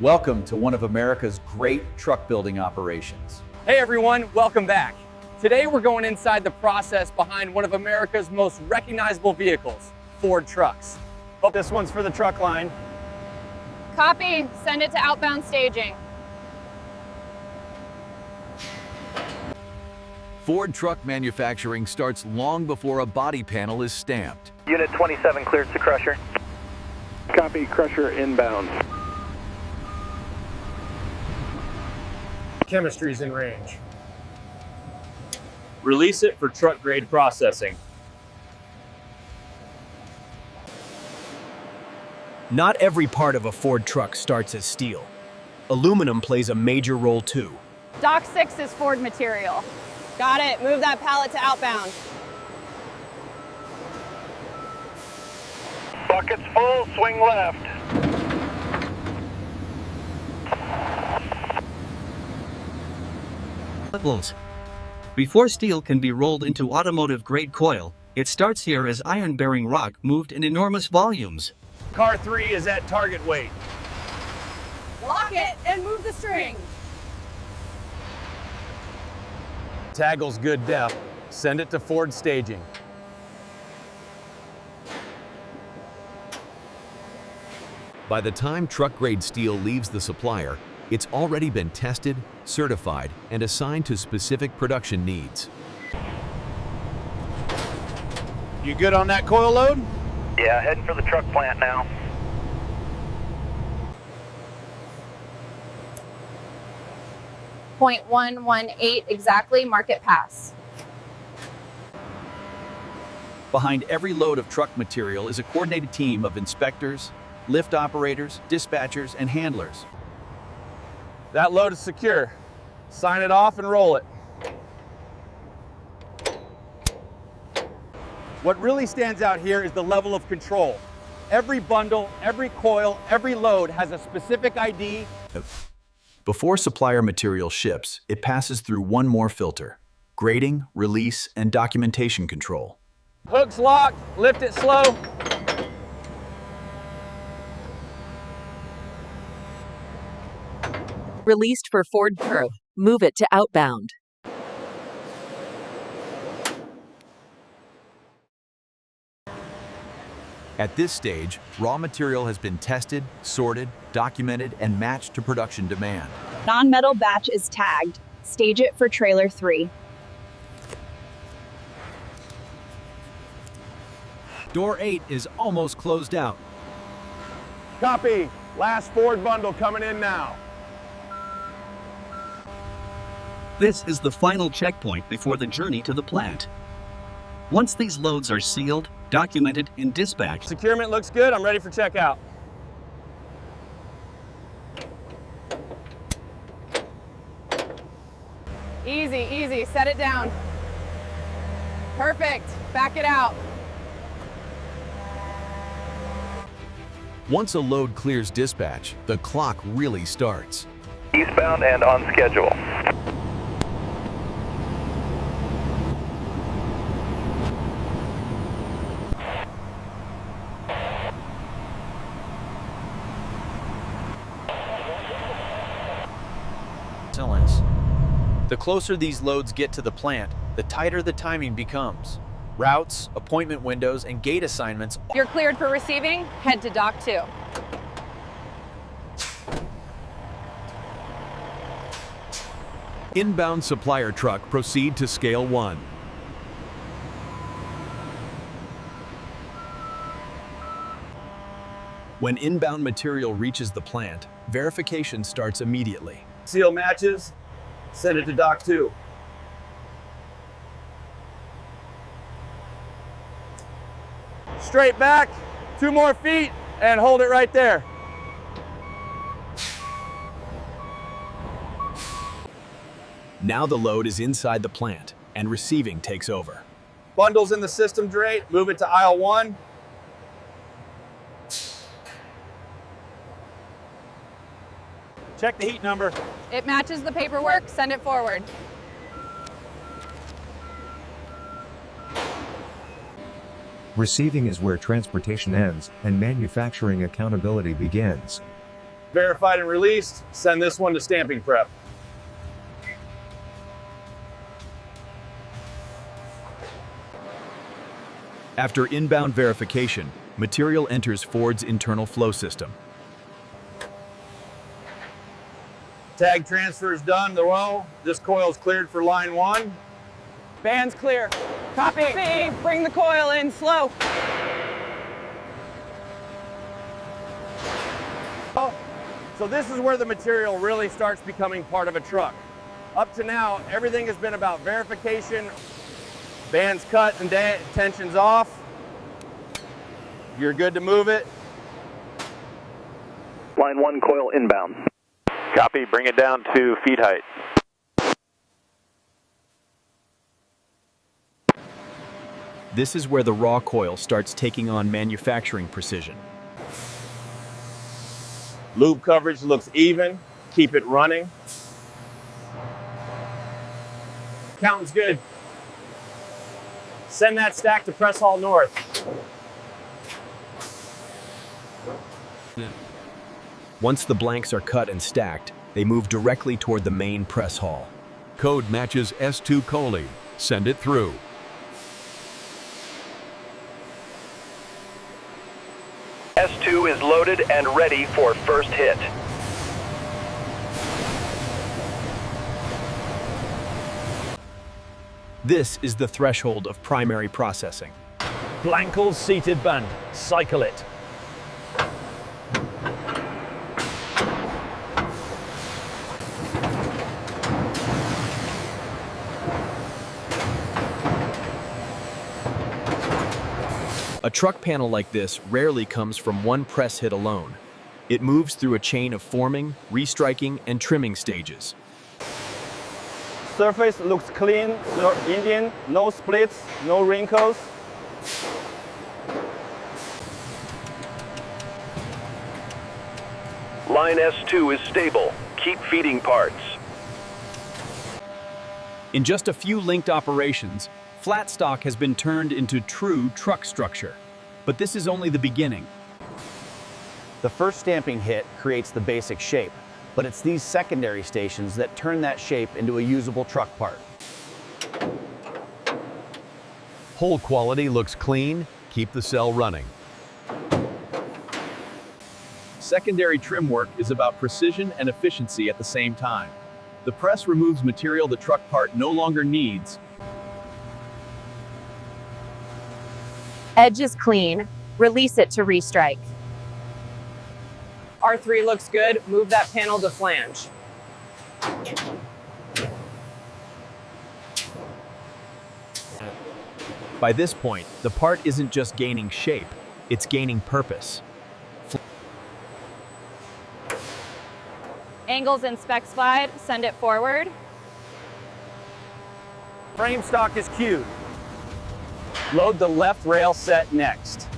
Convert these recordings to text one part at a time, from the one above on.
Welcome to one of America's great truck building operations. Hey everyone, welcome back. Today we're going inside the process behind one of America's most recognizable vehicles, Ford trucks. Oh, this one's for the truck line. Copy, send it to outbound staging. Ford truck manufacturing starts long before a body panel is stamped. Unit 27 cleared to crusher. Copy, crusher inbound. Chemistry's in range. Release it for truck grade processing. Not every part of a Ford truck starts as steel. Aluminum plays a major role too. Dock 6 is Ford material. Got it. Move that pallet to outbound. Buckets full, swing left. Levels. Before steel can be rolled into automotive-grade coil, it starts here as iron-bearing rock moved in enormous volumes. Car 3 is at target weight. Lock it and move the string. Taggle's good depth. Send it to Ford staging. By the time truck-grade steel leaves the supplier, it's already been tested, certified, and assigned to specific production needs. You good on that coil load? Yeah, heading for the truck plant now. .118 exactly, market pass. Behind every load of truck material is a coordinated team of inspectors, lift operators, dispatchers, and handlers. That load is secure. Sign it off and roll it. What really stands out here is the level of control. Every bundle, every coil, every load has a specific ID. Before supplier material ships, it passes through one more filter: grading, release, and documentation control. Hook's locked, lift it slow. Released for Ford curve. Move it to outbound. At this stage, raw material has been tested, sorted, documented, and matched to production demand. Non-metal batch is tagged. Stage it for trailer 3. Door 8 is almost closed out. Copy. Last Ford bundle coming in now. This is the final checkpoint before the journey to the plant. Once these loads are sealed, documented, and dispatched, Securement looks good. I'm ready for checkout. Easy, easy, set it down. Perfect, back it out. Once a load clears dispatch, the clock really starts. Eastbound and on schedule. The closer these loads get to the plant, the tighter the timing becomes. Routes, appointment windows, and gate assignments. You're cleared for receiving, head to dock 2. Inbound supplier truck proceed to scale 1. When inbound material reaches the plant, verification starts immediately. Seal matches. Send it to dock 2. Straight back, 2 more feet, and hold it right there. Now the load is inside the plant, and receiving takes over. Bundles in the system drape, move it to aisle 1. Check the heat number. It matches the paperwork, send it forward. Receiving is where transportation ends and manufacturing accountability begins. Verified and released. Send this one to stamping prep. After inbound verification, material enters Ford's internal flow system. Tag transfer is done. Well, this coil is cleared for line 1. Band's clear. Copy. Bring the coil in slow. So this is where the material really starts becoming part of a truck. Up to now, everything has been about verification. Band's cut and tension's off. You're good to move it. Line 1 coil inbound. Copy, bring it down to feet height. This is where the raw coil starts taking on manufacturing precision. Loop coverage looks even. Keep it running. Counting's good. Send that stack to press hall north. Once the blanks are cut and stacked, they move directly toward the main press hall. Code matches S2 Coley. Send it through. S2 is loaded and ready for first hit. This is the threshold of primary processing. Blankle's seated band. Cycle it. A truck panel like this rarely comes from one press hit alone. It moves through a chain of forming, restriking, and trimming stages. Surface looks clean, no Indian, no splits, no wrinkles. Line S2 is stable. Keep feeding parts. In just a few linked operations, flat stock has been turned into true truck structure. But this is only the beginning. The first stamping hit creates the basic shape, but it's these secondary stations that turn that shape into a usable truck part. Hole quality looks clean. Keep the cell running. Secondary trim work is about precision and efficiency at the same time. The press removes material the truck part no longer needs. Edge is clean. Release it to restrike. R3 looks good. Move that panel to flange. By this point, the part isn't just gaining shape, it's gaining purpose. Angles and specs wide. Send it forward. Frame stock is cued. Load the left rail set next.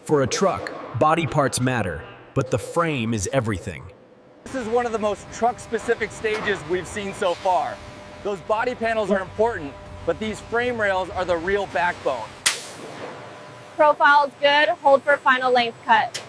For a truck, body parts matter, but the frame is everything. This is one of the most truck-specific stages we've seen so far. Those body panels are important, but these frame rails are the real backbone. Profile is good. Hold for final length cut.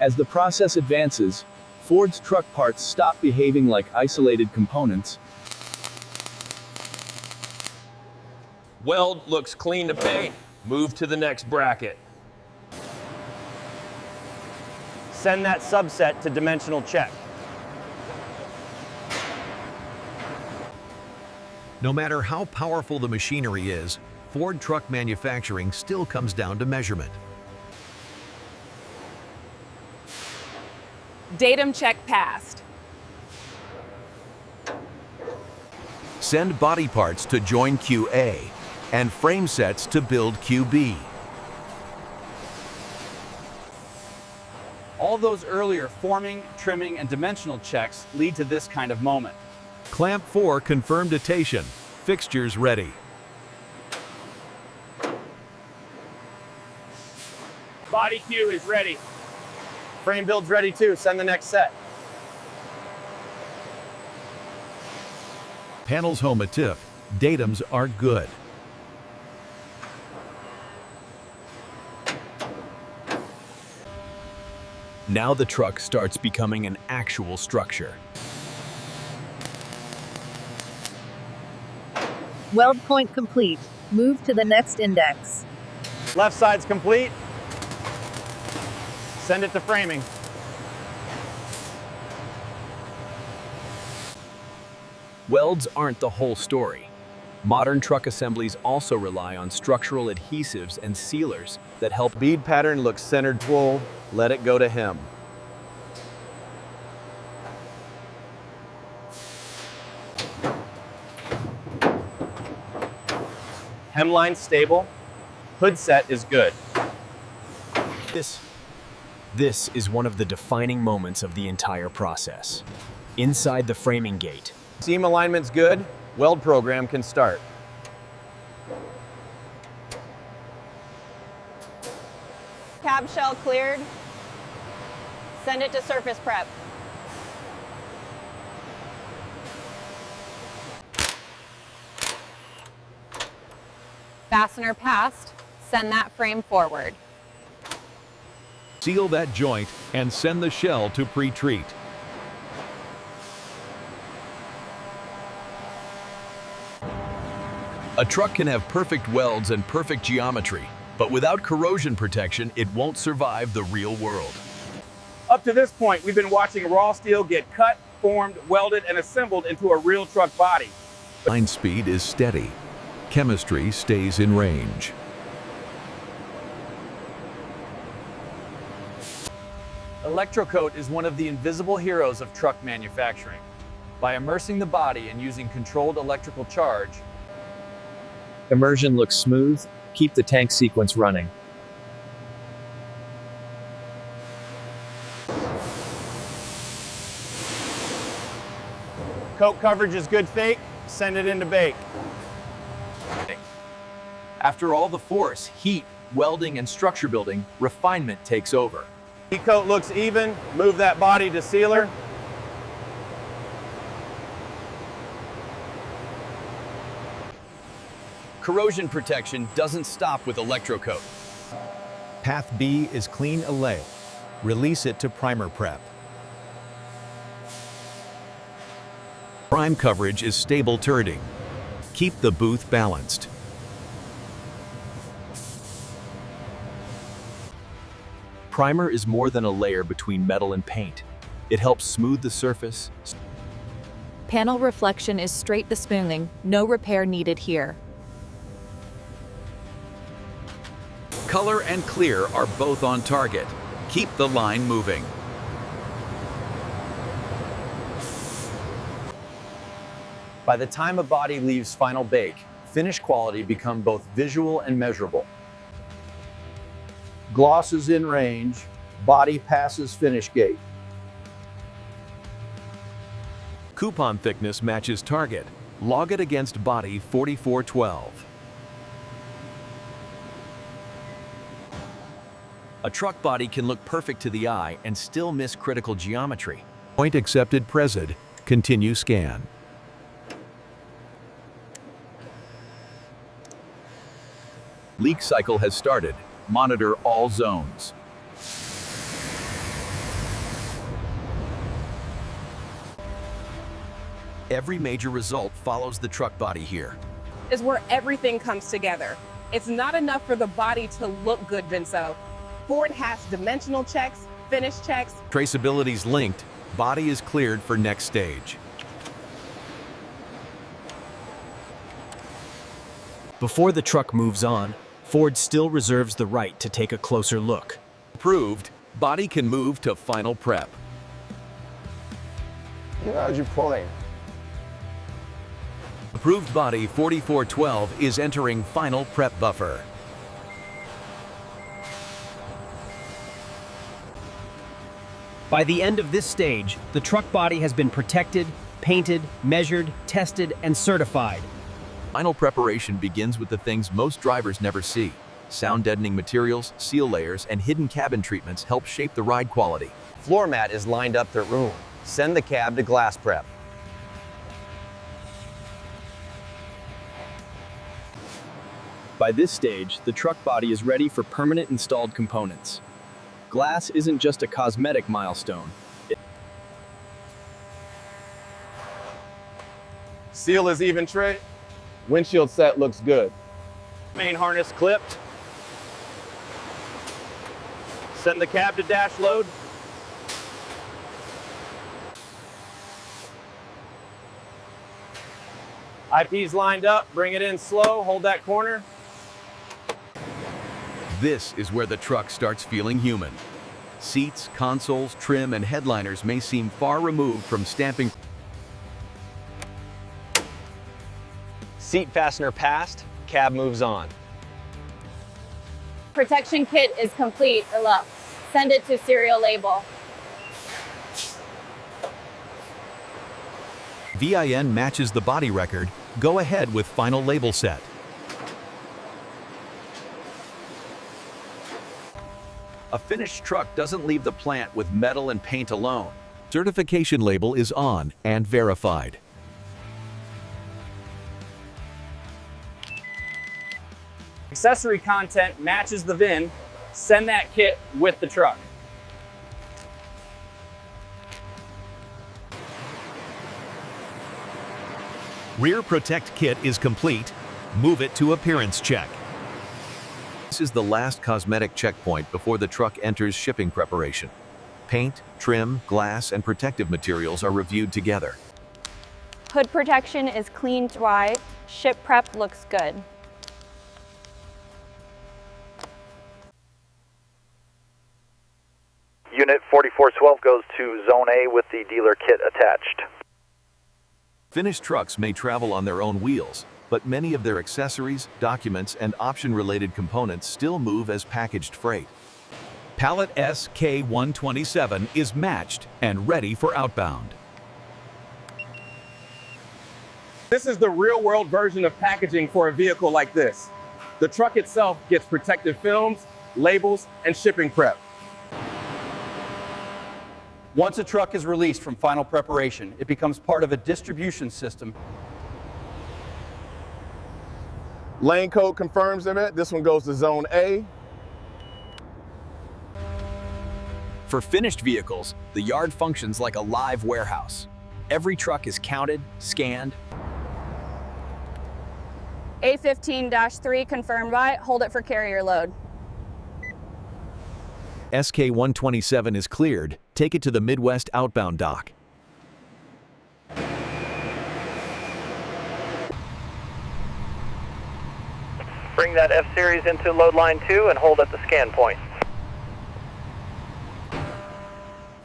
As the process advances, Ford's truck parts stop behaving like isolated components. Weld looks clean to paint. Move to the next bracket. Send that subset to dimensional check. No matter how powerful the machinery is, Ford truck manufacturing still comes down to measurement. Datum check passed. Send body parts to join QA and frame sets to build QB. All those earlier forming, trimming, and dimensional checks lead to this kind of moment. Clamp 4 confirmed datation. Fixtures ready. Body cue is ready. Frame build's ready too. Send the next set. Panels home a tip. Datums are good. Now the truck starts becoming an actual structure. Weld point complete. Move to the next index. Left side's complete. Send it to framing. Welds aren't the whole story. Modern truck assemblies also rely on structural adhesives and sealers that help. Bead pattern looks centered full. Let it go to hem. Hemline stable. Hood set is good. This is one of the defining moments of the entire process. Inside the framing gate, Seam alignment's good. Weld program can start. Cab shell cleared. Send it to surface prep. Fastener passed. Send that frame forward. Seal that joint and send the shell to pre-treat. A truck can have perfect welds and perfect geometry, but without corrosion protection, it won't survive the real world. Up to this point, we've been watching raw steel get cut, formed, welded, and assembled into a real truck body. Line speed is steady. Chemistry stays in range. Electrocoat is one of the invisible heroes of truck manufacturing. By immersing the body and using controlled electrical charge, immersion looks smooth. Keep the tank sequence running. Coat coverage is good fake. Send it into bake. after all the force, heat, welding, and structure building, refinement takes over. Coat looks even. Move that body to sealer. Corrosion protection doesn't stop with electrocoat. Path B is clean allay. Release it to primer prep. Prime coverage is stable turreting. Keep the booth balanced. Primer is more than a layer between metal and paint. It helps smooth the surface. Panel reflection is straight the spooling. No repair needed here. Color and clear are both on target. Keep the line moving. By the time a body leaves final bake, finish quality become both visual and measurable. Gloss is in range, body passes finish gate. Coupon thickness matches target. Log it against body 4412. A truck body can look perfect to the eye and still miss critical geometry. Point accepted presed. Continue scan. Leak cycle has started. Monitor all zones. Every major result follows the truck body here. Is where everything comes together. It's not enough for the body to look good, Vinso. Ford has dimensional checks, finish checks. Traceability's linked. Body is cleared for next stage. Before the truck moves on, Ford still reserves the right to take a closer look. Approved. Body can move to final prep. How'd you pulling? Approved body 4412 is entering final prep buffer. By the end of this stage, the truck body has been protected, painted, measured, tested, and certified. Final preparation begins with the things most drivers never see. Sound deadening materials, seal layers, and hidden cabin treatments help shape the ride quality. Floor mat is lined up to room. Send the cab to glass prep. By this stage, the truck body is ready for permanent installed components. Glass isn't just a cosmetic milestone. Seal is even tray. Windshield set looks good. Main harness clipped. Send the cab to dash load. IP's lined up, bring it in slow, hold that corner. This is where the truck starts feeling human. Seats, consoles, trim, and headliners may seem far removed from stamping. Seat fastener passed, cab moves on. Protection kit is complete or low. Send it to serial label. VIN matches the body record. Go ahead with final label set. A finished truck doesn't leave the plant with metal and paint alone. Certification label is on and verified. Accessory content matches the VIN. Send that kit with the truck. Rear protect kit is complete. Move it to appearance check. This is the last cosmetic checkpoint before the truck enters shipping preparation. Paint, trim, glass, and protective materials are reviewed together. Hood protection is clean dry. Ship prep looks good. Unit 4412 goes to Zone A with the dealer kit attached. Finished trucks may travel on their own wheels, but many of their accessories, documents, and option-related components still move as packaged freight. Pallet SK127 is matched and ready for outbound. This is the real-world version of packaging for a vehicle like this. The truck itself gets protective films, labels, and shipping prep. Once a truck is released from final preparation, it becomes part of a distribution system. Lane code confirms them. This one goes to Zone A. For finished vehicles, the yard functions like a live warehouse. Every truck is counted, scanned. A15-3 confirmed by, hold it for carrier load. SK127 is cleared. Take it to the Midwest outbound dock. Bring that F-Series into load line 2 and hold at the scan point.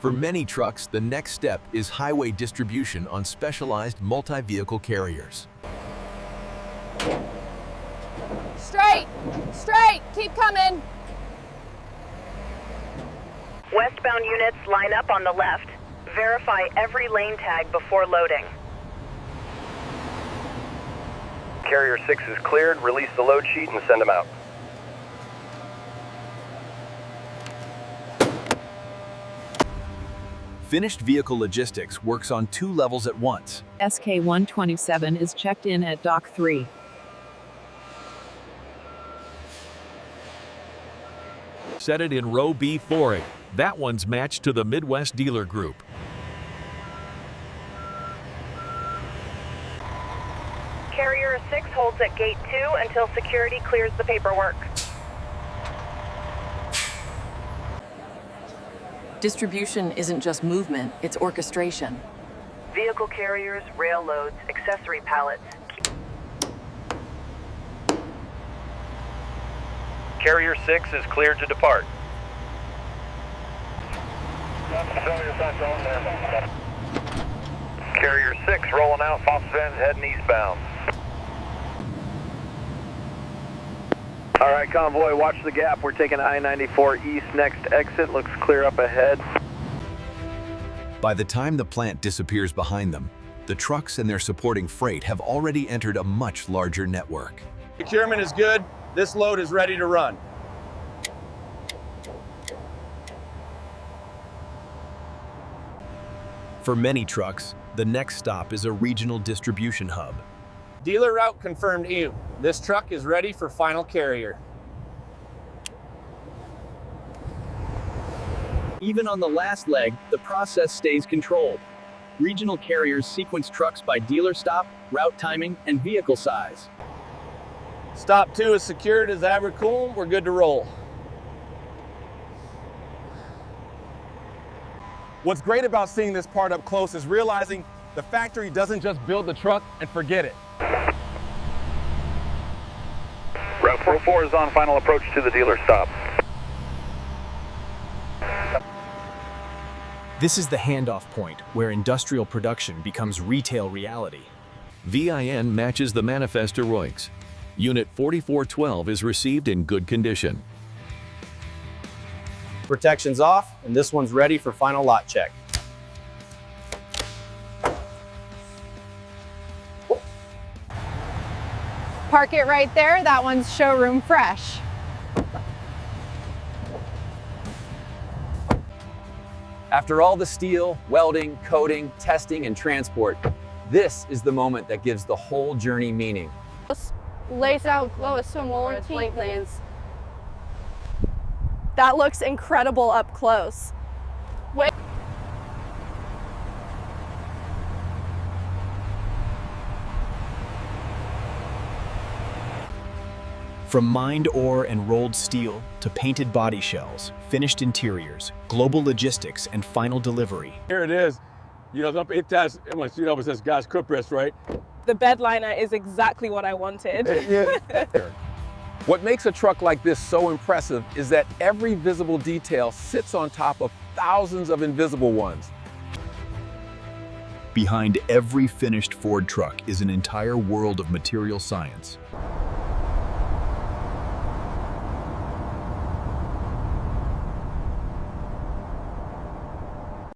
For many trucks, the next step is highway distribution on specialized multi-vehicle carriers. Straight, straight, keep coming. Westbound units line up on the left. Verify every lane tag before loading. Carrier 6 is cleared. Release the load sheet and send them out. Finished vehicle logistics works on 2 levels at once. SK127 is checked in at Dock 3. Set it in row B flooring. That one's matched to the Midwest dealer group. Carrier 6 holds at gate 2 until security clears the paperwork. Distribution isn't just movement, it's orchestration. Vehicle carriers, rail loads, accessory pallets. Carrier 6 is cleared to depart. Carrier 6 rolling out, Foster Vans heading eastbound. All right, convoy, watch the gap. We're taking I-94 east, next exit. Looks clear up ahead. By the time the plant disappears behind them, the trucks and their supporting freight have already entered a much larger network. Procurement is good. This load is ready to run. For many trucks, the next stop is a regional distribution hub. Dealer route confirmed you. This truck is ready for final carrier. Even on the last leg, the process stays controlled. Regional carriers sequence trucks by dealer stop, route timing, and vehicle size. Stop 2 is secured as Abercool. We're good to roll. What's great about seeing this part up close is realizing the factory doesn't just build the truck and forget it. Route 44 is on final approach to the dealer stop. This is the handoff point where industrial production becomes retail reality. VIN matches the manifest ROICs. Unit 4412 is received in good condition. Protection's off, and this one's ready for final lot check. Park it right there. That one's showroom fresh. After all the steel, welding, coating, testing, and transport, this is the moment that gives the whole journey meaning. Lays out close some warranty plans. That looks incredible up close. Wait. From mined ore and rolled steel to painted body shells, finished interiors, global logistics, and final delivery. Here it is. It says gas compressed, right? The bed liner is exactly what I wanted. What makes a truck like this so impressive is that every visible detail sits on top of thousands of invisible ones. Behind every finished Ford truck is an entire world of material science.